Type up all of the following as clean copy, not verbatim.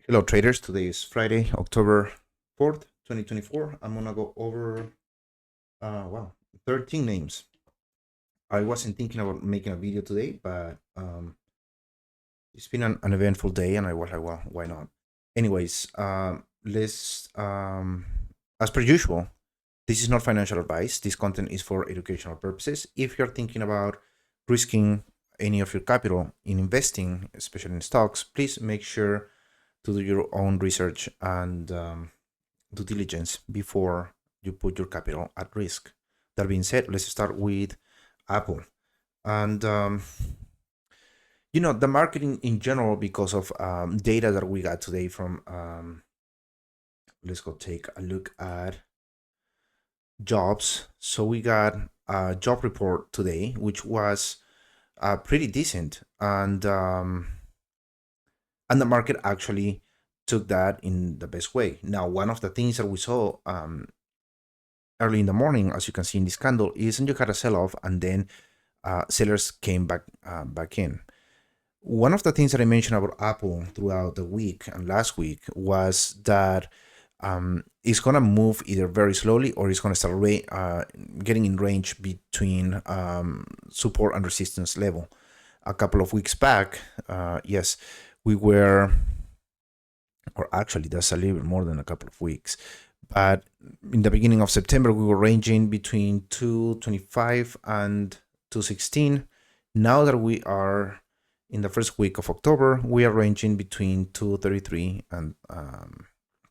Hello traders, today is Friday, October 4th, 2024. I'm gonna go over, 13 names. I wasn't thinking about making a video today, but it's been an eventful day and I was like, well, why not? Anyways, as per usual, this is not financial advice. This content is for educational purposes. If you're thinking about risking any of your capital in investing, especially in stocks, please make sure to do your own research and due diligence before you put your capital at risk. That being said, let's start with Apple. And, the marketing in general, because of data that we got today from, let's go take a look at jobs. So we got a job report today, which was pretty decent. And the market actually took that in the best way. Now, one of the things that we saw early in the morning, as you can see in this candle, is you had a sell-off and then sellers came back in. One of the things that I mentioned about Apple throughout the week and last week was that it's going to move either very slowly or it's going to start getting in range between support and resistance level. A couple of weeks back, yes, we were, or actually that's a little bit more than a couple of weeks, but in the beginning of September, we were ranging between 225 and 216. Now that we are in the first week of October, we are ranging between 233 and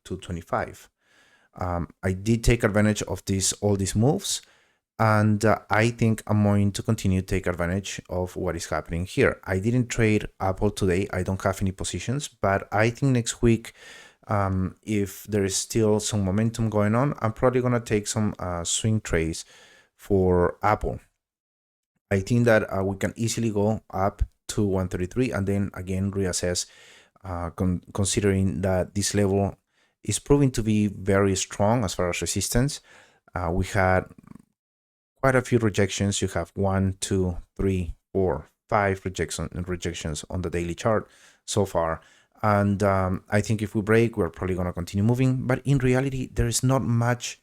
225. I did take advantage of all these moves, and I think I'm going to continue to take advantage of what is happening here. I didn't trade Apple today. I don't have any positions, but I think next week, if there is still some momentum going on, I'm probably going to take some swing trades for Apple. I think that we can easily go up to 133 and then again reassess, considering that this level is proving to be very strong as far as resistance. We had quite a few rejections. You have 1, 2, 3, 4, 5 rejections on the daily chart so far. And I think if we break, we're probably going to continue moving. But in reality, there is not much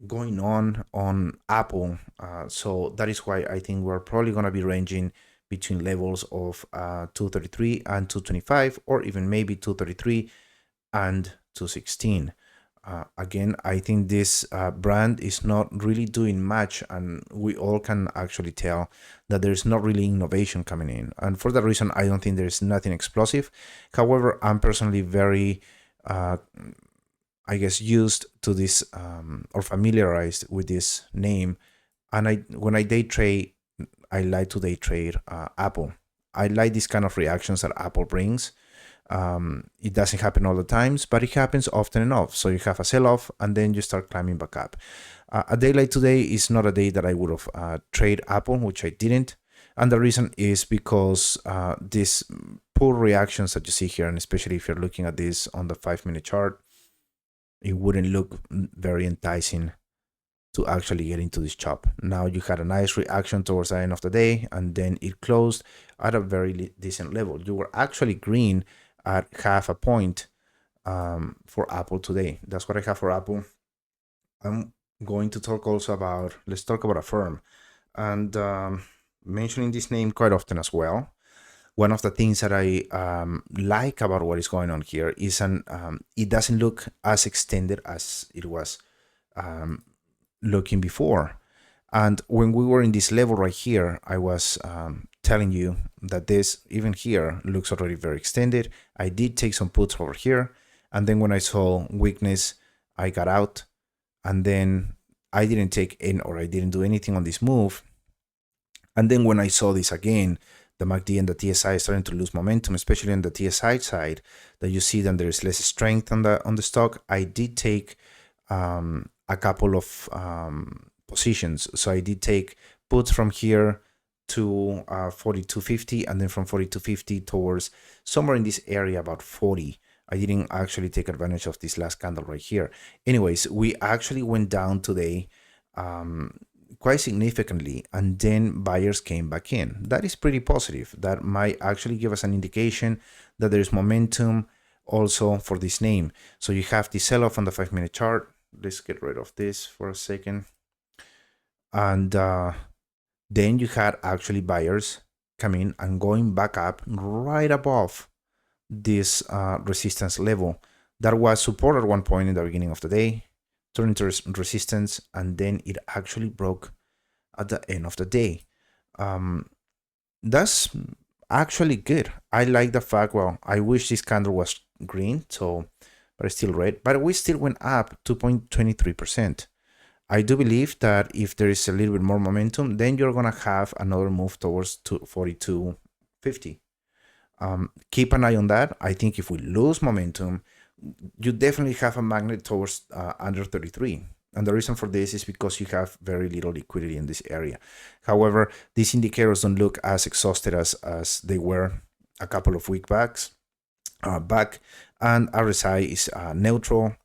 going on Apple. So that is why I think we're probably going to be ranging between levels of 233 and 225, or even maybe 233 and 216. Again, I think this brand is not really doing much, and we all can actually tell that there's not really innovation coming in. And for that reason, I don't think there's nothing explosive. However, I'm personally very, used to this or familiarized with this name. And when I day trade, I like to day trade Apple. I like these kind of reactions that Apple brings. It doesn't happen all the times, but it happens often enough. So you have a sell-off and then you start climbing back up. A day like today is not a day that I would have trade Apple, which I didn't. And the reason is because these poor reactions that you see here, and especially if you're looking at this on the 5-minute chart, it wouldn't look very enticing to actually get into this chop. Now you had a nice reaction towards the end of the day, and then it closed at a very decent level. You were actually green at 0.5 point for Apple today. That's what I have for Apple. I'm going to talk also about, let's talk about AFRM, and mentioning this name quite often as well. One of the things that I like about what is going on here is it doesn't look as extended as it was looking before. And when we were in this level right here, I was telling you that this, even here, looks already very extended. I did take some puts over here. And then when I saw weakness, I got out. And then I didn't take in, or I didn't do anything on this move. And then when I saw this again, the MACD and the TSI is starting to lose momentum, especially on the TSI side, that you see that there is less strength on the stock. I did take a couple of positions. So I did take puts from here to 42.50, and then from 42.50 towards somewhere in this area about 40. I didn't actually take advantage of this last candle right here. Anyways, we actually went down today quite significantly, and then buyers came back in. That is pretty positive. That might actually give us an indication that there's momentum also for this name. So you have the sell-off on the 5-minute chart. Let's get rid of this for a second. And then you had actually buyers coming and going back up right above this resistance level that was support at one point in the beginning of the day, turned into resistance, and then it actually broke at the end of the day. That's actually good. I like the fact, well, I wish this candle was green, so, but it's still red, but we still went up 2.23%. I do believe that if there is a little bit more momentum, then you're going to have another move towards 42.50. Keep an eye on that. I think if we lose momentum, you definitely have a magnet towards under 33. And the reason for this is because you have very little liquidity in this area. However, these indicators don't look as exhausted as they were a couple of weeks back. And RSI is neutral.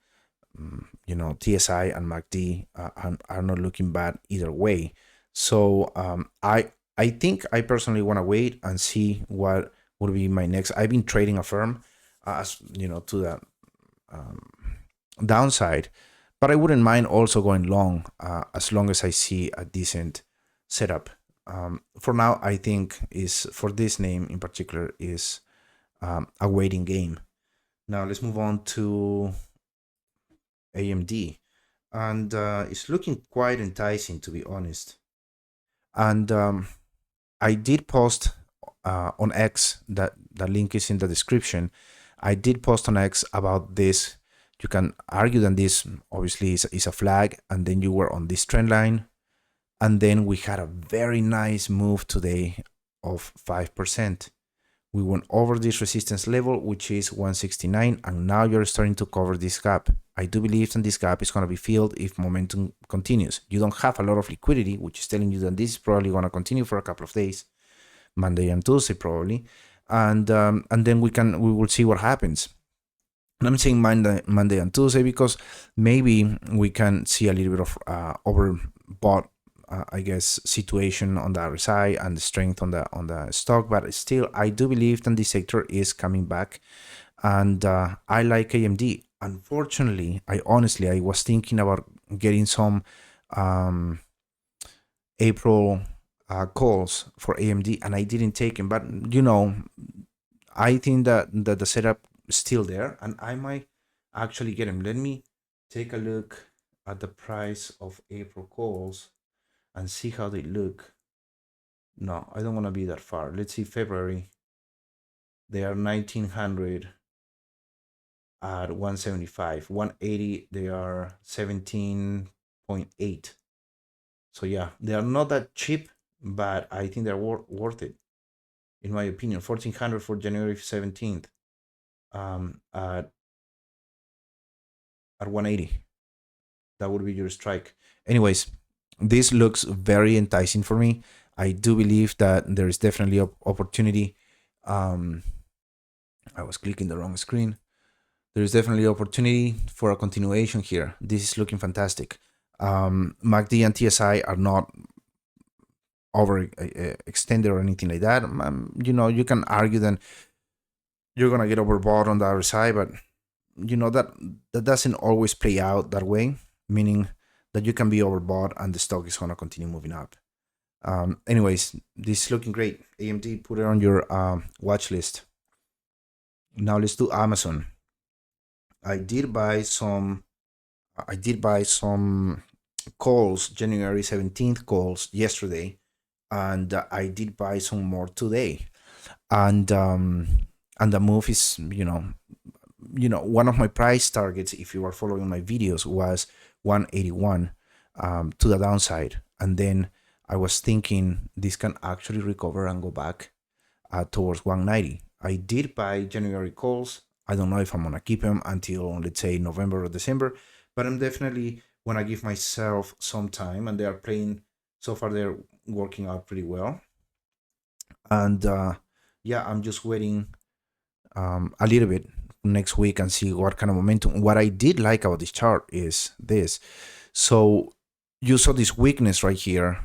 You know, TSI and MACD are not looking bad either way. So I think I personally want to wait and see what would be my next. I've been trading AFRM as you know, to the downside, but I wouldn't mind also going long as long as I see a decent setup. For now, I think is for this name in particular is a waiting game. Now let's move on to AMD, and it's looking quite enticing, to be honest. And I did post on X, that the link is in the description. I did post on X about this. You can argue that this obviously is a flag, and then you were on this trend line, and then we had a very nice move today of 5%. We went over this resistance level, which is 169, and now you're starting to cover this gap. I do believe that this gap is going to be filled if momentum continues. You don't have a lot of liquidity, which is telling you that this is probably going to continue for a couple of days, Monday and Tuesday probably, and then we will see what happens. And I'm saying Monday and Tuesday because maybe we can see a little bit of overbought, I guess, situation on the RSI and the strength on the stock, but still I do believe that this sector is coming back, and I like AMD. Unfortunately, I was thinking about getting some April calls for AMD, and I didn't take them. But you know, I think that the setup is still there, and I might actually get them. Let me take a look at the price of April calls and see how they look. No, I don't want to be that far. Let's see February. They are 1900 at 175. 180, they are 17.8. So yeah, they are not that cheap, but I think they're worth it, in my opinion. 1400 for January 17th at 180. That would be your strike. Anyways, this looks very enticing for me. I do believe that there is definitely opportunity. I was clicking the wrong screen. There is definitely opportunity for a continuation here. This is looking fantastic. MACD and TSI are not over extended or anything like that. You know, you can argue that you're gonna get overbought on the other side, but you know that doesn't always play out that way, meaning that you can be overbought and the stock is gonna continue moving up. Anyways, this is looking great. AMD, put it on your watch list. Now let's do Amazon. I did buy some calls, January 17th calls yesterday, and I did buy some more today. And the move is, you know, one of my price targets, if you are following my videos, was 181 to the downside. And then I was thinking this can actually recover and go back towards 190. I did buy January calls. I don't know if I'm going to keep them until, let's say, November or December, but I'm definitely going to give myself some time, and they are playing, so far they're working out pretty well. And yeah, I'm just waiting a little bit next week and see what kind of momentum. What I did like about this chart is this. So you saw this weakness right here,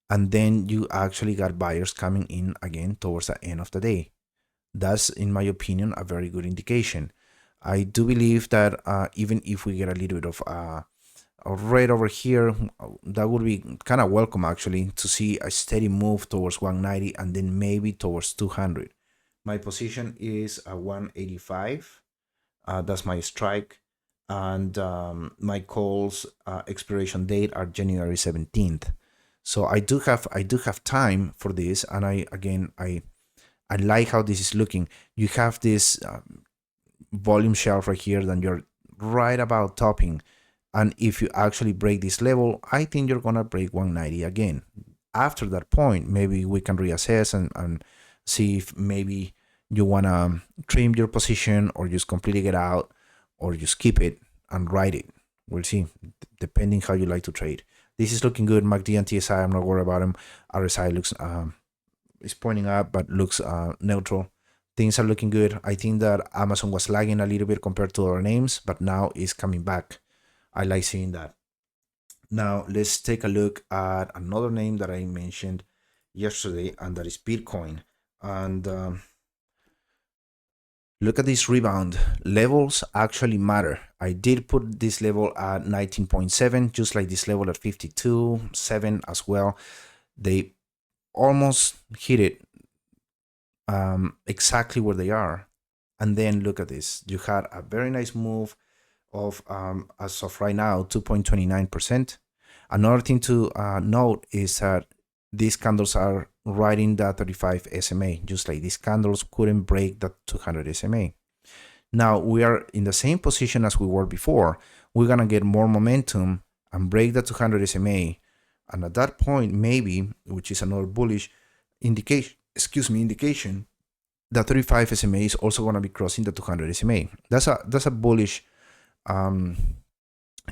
and then you actually got buyers coming in again towards the end of the day. That's, in my opinion, a very good indication. I do believe that even if we get a little bit of red over here, that would be kind of welcome actually, to see a steady move towards 190 and then maybe towards 200. My position is 185. That's my strike, and my calls expiration date are January 17th. So I do have time for this, and I like how this is looking. You have this volume shelf right here, then you're right about topping, and if you actually break this level, I think you're gonna break 190 again. After that point, maybe we can reassess and see if maybe you wanna trim your position or just completely get out or just keep it and ride it. We'll see, depending how you like to trade. This is looking good. MACD and TSI, I'm not worried about them. RSI looks is pointing up but looks neutral. Things are looking good. I think that Amazon was lagging a little bit compared to other names, but now is coming back. I like seeing that. Now let's take a look at another name that I mentioned yesterday, and that is Bitcoin. And look at this rebound. Levels actually matter. I did put this level at 19.7, just like this level at 52.7 as well. They almost hit it exactly where they are. And then look at this. You had a very nice move of, as of right now, 2.29%. Another thing to note is that these candles are riding the 35 SMA, just like these candles couldn't break the 200 SMA. Now we are in the same position as we were before. We're gonna get more momentum and break the 200 SMA, and at that point, maybe, which is another bullish indication, the 35 SMA is also gonna be crossing the 200 SMA. That's a bullish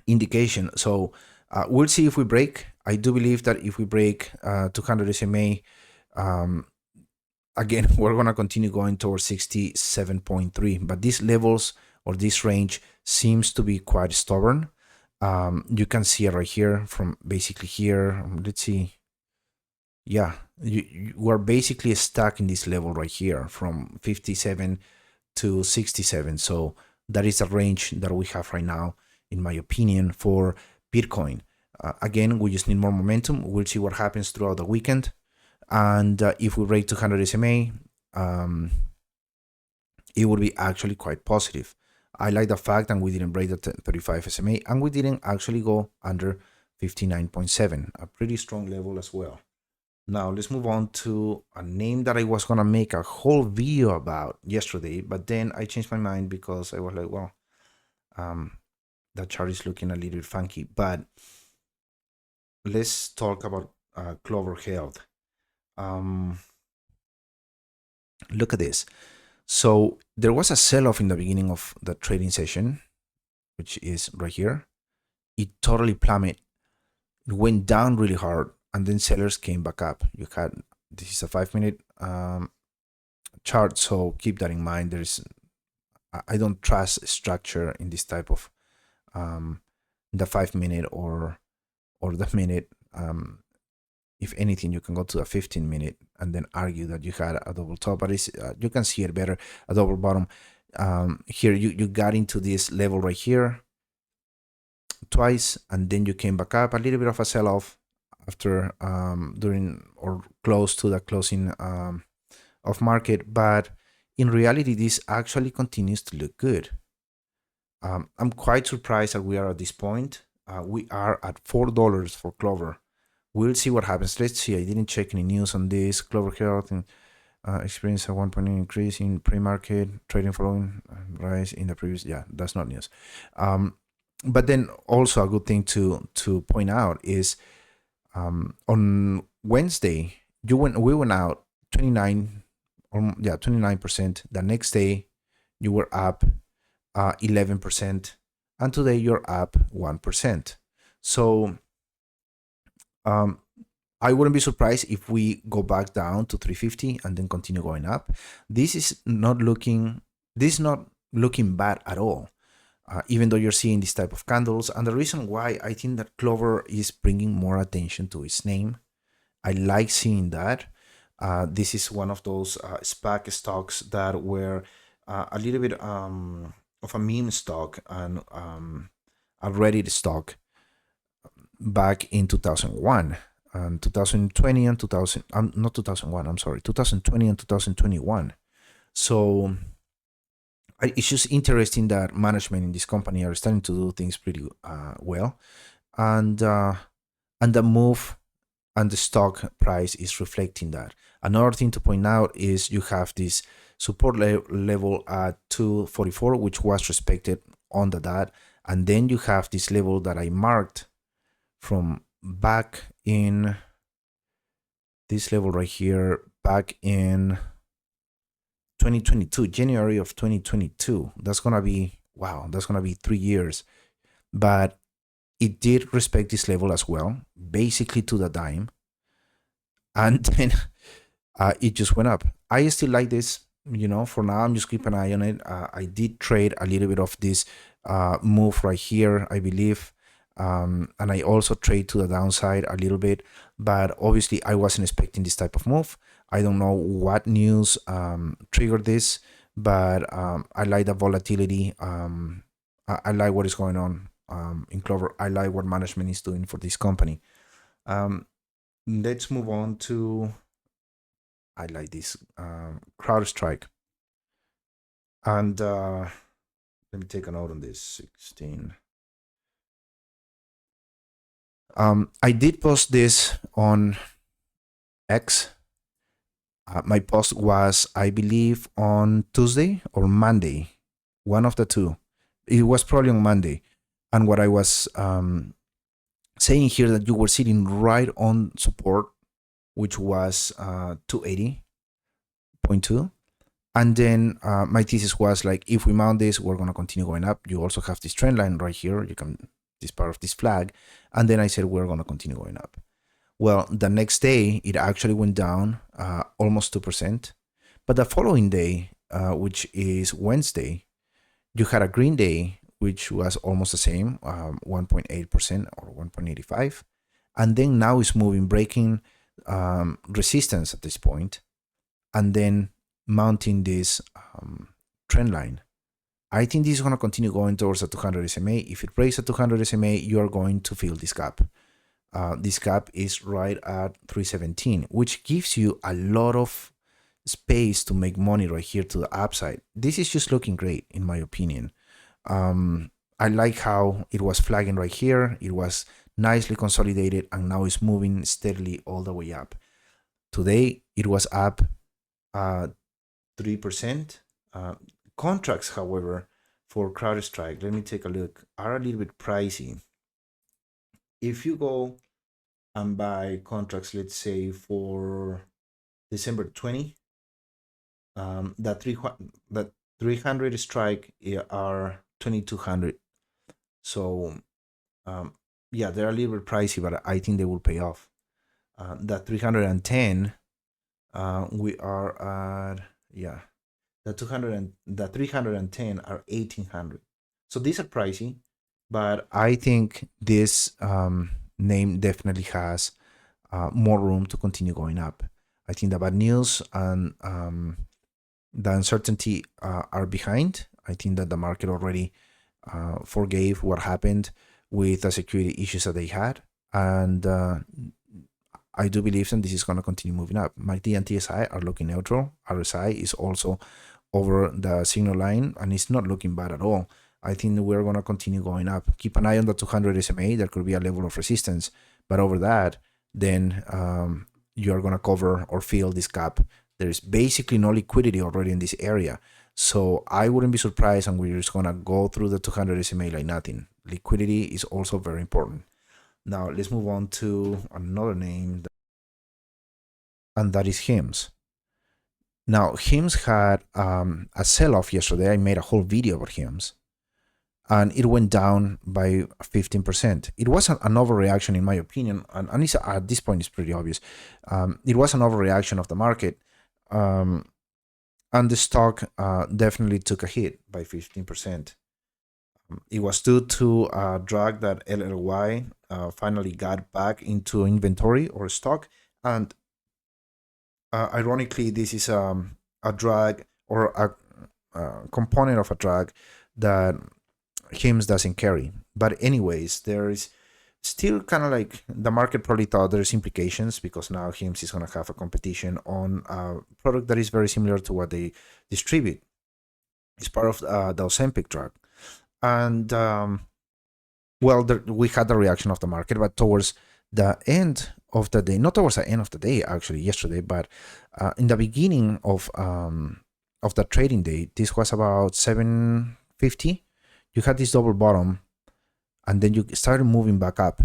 indication. So we'll see if we break. I do believe that if we break 200 SMA, again, we're going to continue going towards 67.3. But these levels or this range seems to be quite stubborn. You can see it right here from basically here. Let's see. Yeah, we're basically stuck in this level right here from 57 to 67. So that is the range that we have right now, in my opinion, for Bitcoin. Again, we just need more momentum. We'll see what happens throughout the weekend. And if we break 200 SMA, it would be actually quite positive. I like the fact that we didn't break the 35 SMA and we didn't actually go under 59.7, a pretty strong level as well. Now let's move on to a name that I was gonna make a whole video about yesterday, but then I changed my mind because I was like, well, that chart is looking a little bit funky. But let's talk about CLOV Health. Look at this. So there was a sell-off in the beginning of the trading session, which is right here. It totally plummeted. It went down really hard, and then sellers came back up. You had, this is a 5-minute chart, so keep that in mind. I don't trust structure in this type of the 5-minute or the minute. If anything, you can go to a 15-minute and then argue that you had a double top, but it's, you can see it better, a double bottom. Here you got into this level right here twice, and then you came back up, a little bit of a sell-off after during or close to the closing of market, but in reality this actually continues to look good. I'm quite surprised that we are at this point. We are at $4 for Clover. We'll see what happens. Let's see. I didn't check any news on this. Clover Health and experienced a 1% increase in pre-market trading following rise in the previous. Yeah, that's not news. But then also a good thing to point out is on Wednesday we went out 29%. The next day you were up 11%, and today you're up 1%. So I wouldn't be surprised if we go back down to 350 and then continue going up. This is not looking bad at all, even though you're seeing this type of candles. And the reason why I think that Clover is bringing more attention to its name, I like seeing that. This is one of those SPAC stocks that were a little bit of a meme stock and a Reddit stock back in 2001 and 2020 and 2000, not 2001, I'm sorry, 2020 and 2021. So it's just interesting that management in this company are starting to do things pretty well, and the move and the stock price is reflecting that. Another thing to point out is you have this support level at 244, which was respected on the dot, and then you have this level that I marked from back in this level right here, back in 2022, January of 2022. That's gonna be, wow, that's gonna be 3 years. But it did respect this level as well, basically to the dime, and then it just went up. I still like this, you know. For now, I'm just keeping an eye on it. I did trade a little bit of this move right here, I believe, and I also trade to the downside a little bit, but obviously I wasn't expecting this type of move. I don't know what news triggered this, but I like the volatility. I like what is going on in Clover. I like what management is doing for this company. Let's move on to, I like this, CrowdStrike. And let me take a note on this, 16. I did post this on X. My post was, I believe, on Tuesday or Monday, one of the two. It was probably on Monday. And what I was saying here, that you were sitting right on support, which was 280.2. And then my thesis was like, if we mount this, we're going to continue going up. You also have this trend line right here. You can, this part of this flag. And then I said, we're going to continue going up. Well, the next day, it actually went down almost 2%. But the following day, which is Wednesday, you had a green day, which was almost the same, 1.8% or 1.85. And then now it's moving, breaking resistance at this point, and then mounting this trend line. I think this is going to continue going towards the 200 SMA. If it breaks the 200 SMA, you are going to fill this gap. This gap is right at 317, which gives you a lot of space to make money right here to the upside. This is just looking great, in my opinion. I like how it was flagging right here. It was nicely consolidated, and now it's moving steadily all the way up. Today, it was up 3%. Contracts, however, for CrowdStrike, let me take a look, are a little bit pricey. If you go and buy contracts, let's say for December 20, that 300 strike are 2200. So yeah, they're a little bit pricey, but I think they will pay off. That 310, we are at, yeah, the 310 are 1800. So these are pricey, but I think this name definitely has more room to continue going up. I think the bad news and the uncertainty are behind. I think that the market already forgave what happened with the security issues that they had, and I do believe that this is going to continue moving up. MACD and TSI are looking neutral. RSI is also over the signal line, and it's not looking bad at all. I think we're going to continue going up. Keep an eye on the 200 SMA. There could be a level of resistance, but over that, then you're going to cover or fill this gap. There is basically no liquidity already in this area. So I wouldn't be surprised, and we're just going to go through the 200 SMA like nothing. Liquidity is also very important. Now, let's move on to another name, and that is HIMS. Now, HIMS had a sell-off yesterday. I made a whole video about HIMS, and it went down by 15%. It was an overreaction, in my opinion, and at this point, it's pretty obvious. It was an overreaction of the market, and the stock definitely took a hit by 15%. It was due to a drag that LLY finally got back into inventory or stock, and Ironically, this is a drag or a component of a drag that HIMS doesn't carry. But anyways, there is still kind of like the market probably thought there's implications because now HIMS is going to have a competition on a product that is very similar to what they distribute. It's part of the Ozempic drug. And well, we had the reaction of the market, but towards the end of the day, not towards the end of the day, actually yesterday, but in the beginning of the trading day, this was about 750. You had this double bottom, and then you started moving back up.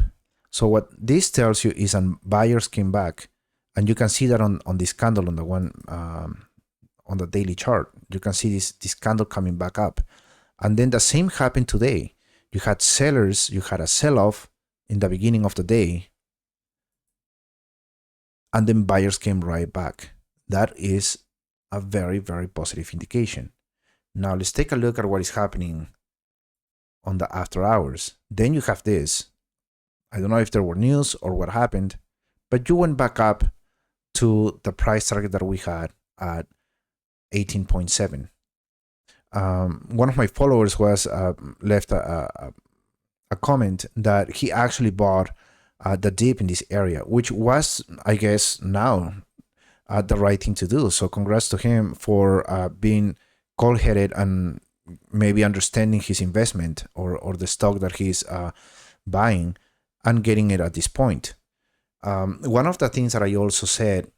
So what this tells you is buyers came back, and you can see that on this candle on the one on the daily chart. You can see this candle coming back up, and then the same happened today. You had sellers, you had a sell-off in the beginning of the day, and then buyers came right back. That is a very, very positive indication. Now let's take a look at what is happening on the after hours. Then you have this. I don't know if there were news or what happened, but you went back up to the price target that we had at 18.7. One of my followers was left a comment that he actually bought the dip in this area, which was, I guess, now the right thing to do. So congrats to him for being cold-headed and maybe understanding his investment or the stock that he's buying and getting it at this point. One of the things that I also said,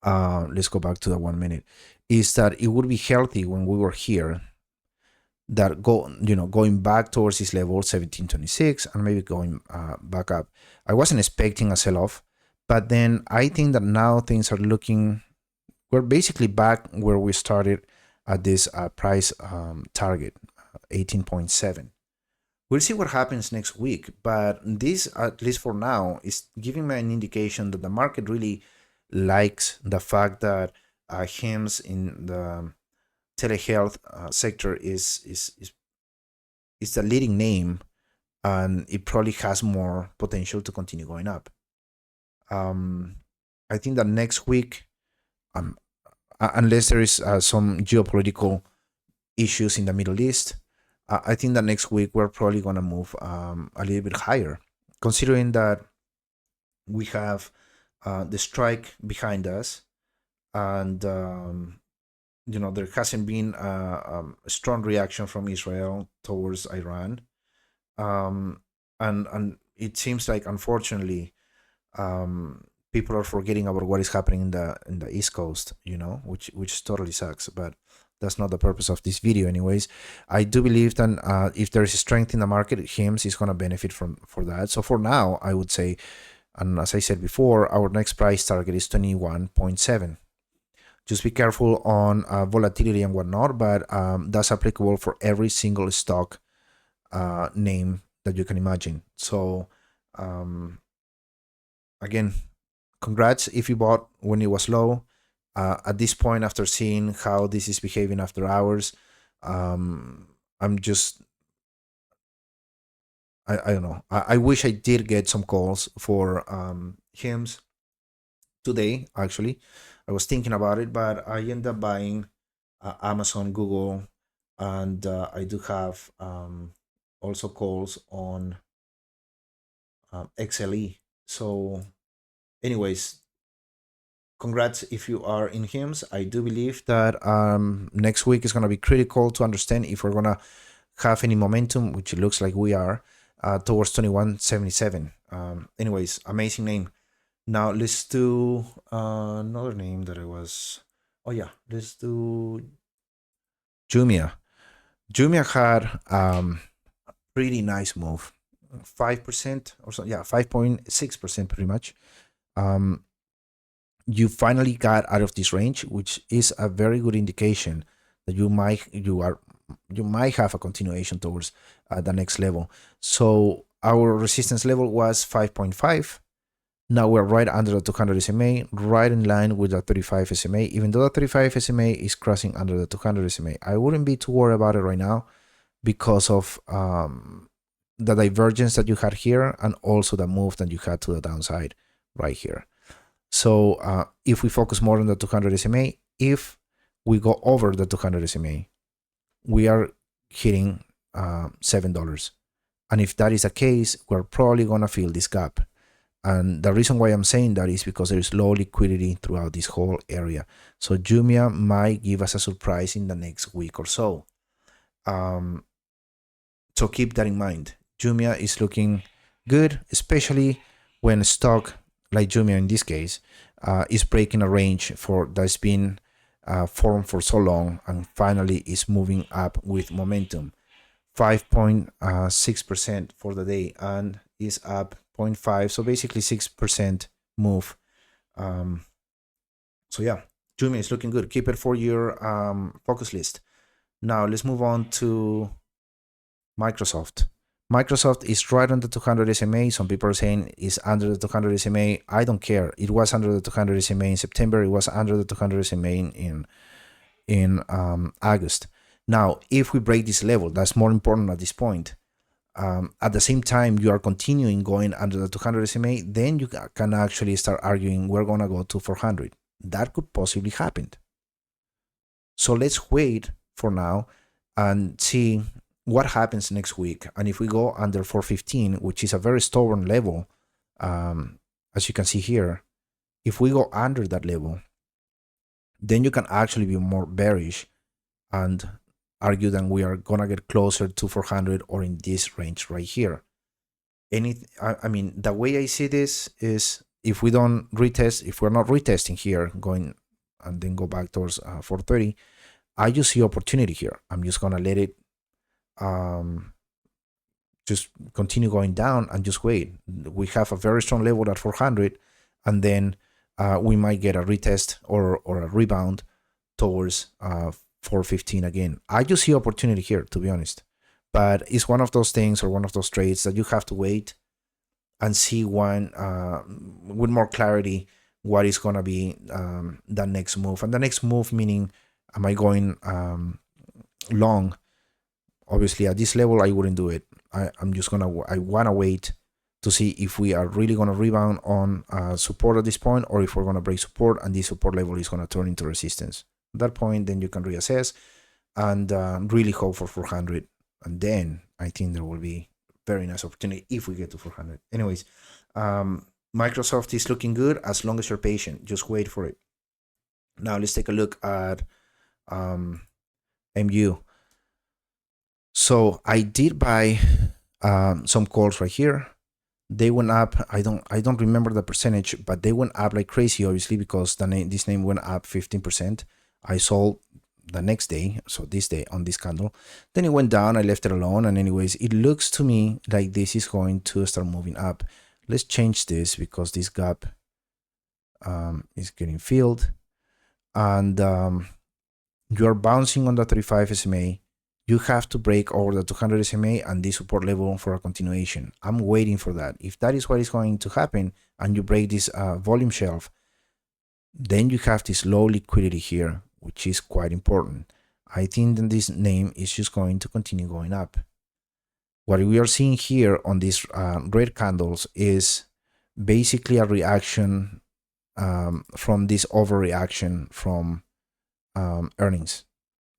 let's go back to the 1 minute, is that it would be healthy when we were here that going back towards this level 1726 and maybe going back up. I wasn't expecting a sell-off, but then I think that now things are looking, we're basically back where we started at this price target, 18.7. We'll see what happens next week, but this, at least for now, is giving me an indication that the market really likes the fact that HIMS in the telehealth sector is the leading name, and it probably has more potential to continue going up. I think that next week, unless there is some geopolitical issues in the Middle East, I think that next week we're probably going to move a little bit higher, considering that we have the strike behind us, and there hasn't been a strong reaction from Israel towards Iran, and it seems like, unfortunately, people are forgetting about what is happening in the East Coast, which totally sucks. But that's not the purpose of this video, anyways. I do believe that if there is strength in the market, HIMS is going to benefit for that. So for now, I would say, and as I said before, our next price target is 21.7. Just be careful on volatility and whatnot, but that's applicable for every single stock name that you can imagine. So again, congrats if you bought when it was low. At this point, after seeing how this is behaving after hours, I'm just, I don't know. I wish I did get some calls for HIMS today, actually. I was thinking about it, but I ended up buying Amazon, Google, and I do have also calls on XLE. So anyways, congrats if you are in HIMS. I do believe that next week is going to be critical to understand if we're going to have any momentum, which it looks like we are, towards 2177. Anyways, amazing name. Now let's do another name that I was. Oh yeah, let's do JMIA. JMIA had a pretty nice move, 5% or so. Yeah, 5.6% pretty much. You finally got out of this range, which is a very good indication that you might have a continuation towards the next level. So our resistance level was 5.5. Now we're right under the 200 SMA, right in line with the 35 SMA. Even though the 35 SMA is crossing under the 200 SMA, I wouldn't be too worried about it right now because of the divergence that you had here and also the move that you had to the downside right here. So if we focus more on the 200 SMA, if we go over the 200 SMA, we are hitting $7. And if that is the case, we're probably going to fill this gap. And the reason why I'm saying that is because there is low liquidity throughout this whole area. So JMIA might give us a surprise in the next week or so. So keep that in mind. JMIA is looking good, especially when stock like JMIA in this case is breaking a range that's been formed for so long and finally is moving up with momentum. 5.6% for the day and is up 0.5, so basically 6% move. So yeah, JMIA is looking good. Keep it for your focus list. Now let's move on to Microsoft. Microsoft is right on the 200 SMA. Some people are saying it's under the 200 SMA. I don't care. It was under the 200 SMA in September. It was under the 200 SMA in August. Now, if we break this level, that's more important at this point. At the same time, you are continuing going under the 200 SMA, then you can actually start arguing we're going to go to 400. That could possibly happen. So let's wait for now and see what happens next week. And if we go under 415, which is a very stubborn level, as you can see here, if we go under that level, then you can actually be more bearish and argue that we are gonna get closer to 400 or in this range right here. I mean, the way I see this is if we don't retest, if we're not retesting here, going and then go back towards 430, I just see opportunity here. I'm just gonna let it just continue going down and just wait. We have a very strong level at 400, and then we might get a retest or a rebound towards 415 again. I just see opportunity here, to be honest, but it's one of those things or one of those trades that you have to wait and see when with more clarity what is going to be the next move. And the next move meaning, am I going long? Obviously at this level I wouldn't do it. I want to wait to see if we are really going to rebound on support at this point, or if we're going to break support and this support level is going to turn into resistance. At that point, then you can reassess and really hope for 400. And then I think there will be very nice opportunity if we get to 400. Anyways, Microsoft is looking good as long as you're patient. Just wait for it. Now let's take a look at MU. So I did buy some calls right here. They went up. I don't remember the percentage, but they went up like crazy, obviously, because this name went up 15%. I sold the next day, so this day on this candle. Then it went down. I left it alone. And anyways, it looks to me like this is going to start moving up. Let's change this because this gap is getting filled. And you're bouncing on the 35 SMA. You have to break over the 200 SMA and this support level for a continuation. I'm waiting for that. If that is what is going to happen and you break this volume shelf, then you have this low liquidity here, which is quite important. I think that this name is just going to continue going up. What we are seeing here on these red candles is basically a reaction from this overreaction from earnings.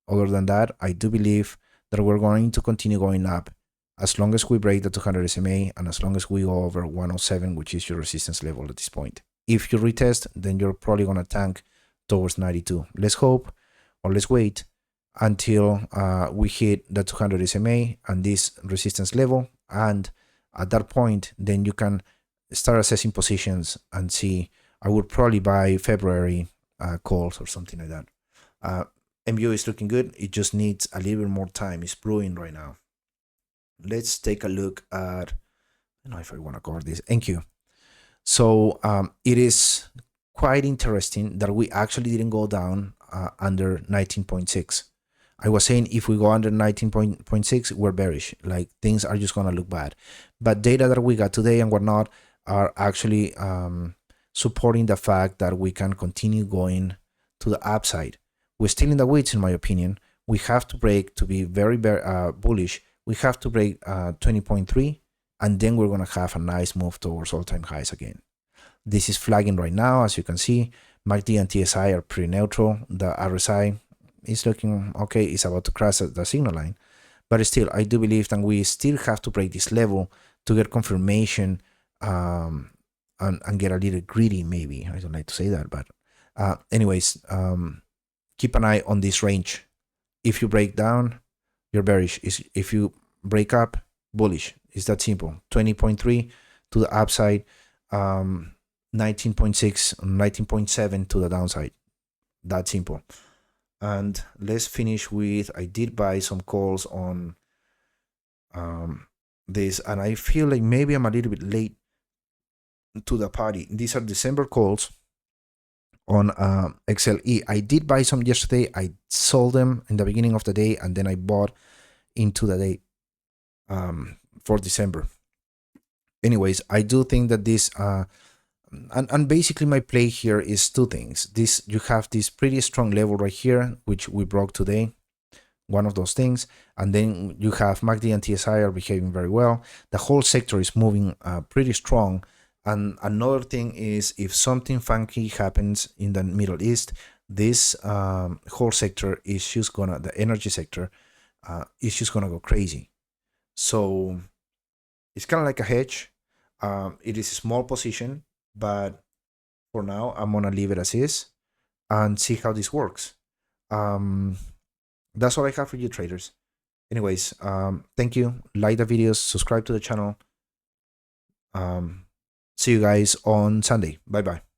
Other than that, I do believe that we're going to continue going up as long as we break the 200 SMA and as long as we go over 107, which is your resistance level at this point. If you retest, then you're probably going to tank towards 92. Let's hope, or let's wait until we hit the 200 SMA and this resistance level. And at that point, then you can start assessing positions and see. I would probably buy February calls or something like that. MU is looking good. It just needs a little bit more time. It's brewing right now. Let's take a look at, I don't know if I want to cover this. NQ. So it is quite interesting that we actually didn't go down under 19.6. I was saying if we go under 19.6, we're bearish. Like things are just going to look bad. But data that we got today and whatnot are actually supporting the fact that we can continue going to the upside. We're still in the weeds, in my opinion. We have to break to be very bullish. We have to break 20.3, and then we're going to have a nice move towards all-time highs again. This is flagging right now, as you can see. MACD and TSI are pretty neutral. The RSI is looking okay. It's about to cross the signal line. But still, I do believe that we still have to break this level to get confirmation and get a little greedy, maybe. I don't like to say that, but anyways, keep an eye on this range. If you break down, you're bearish. If you break up, bullish. It's that simple. 20.3 to the upside, 19.6, 19.7 to the downside. That simple. And let's finish with, I did buy some calls on this, and I feel like maybe I'm a little bit late to the party. These are December calls on XLE. I did buy some yesterday. I sold them in the beginning of the day, and then I bought into the day for December. Anyways, I do think that this and basically my play here is two things. This, you have this pretty strong level right here, which we broke today, one of those things, and then you have MACD and TSI are behaving very well. The whole sector is moving pretty strong. And another thing is, if something funky happens in the Middle East, this whole sector is just gonna, the energy sector is just gonna go crazy. So it's kind of like a hedge. It is a small position, but for now I'm gonna leave it as is and see how this works. That's all I have for you, traders. Anyways, thank you. Like the videos, subscribe to the channel. See you guys on Sunday. Bye bye.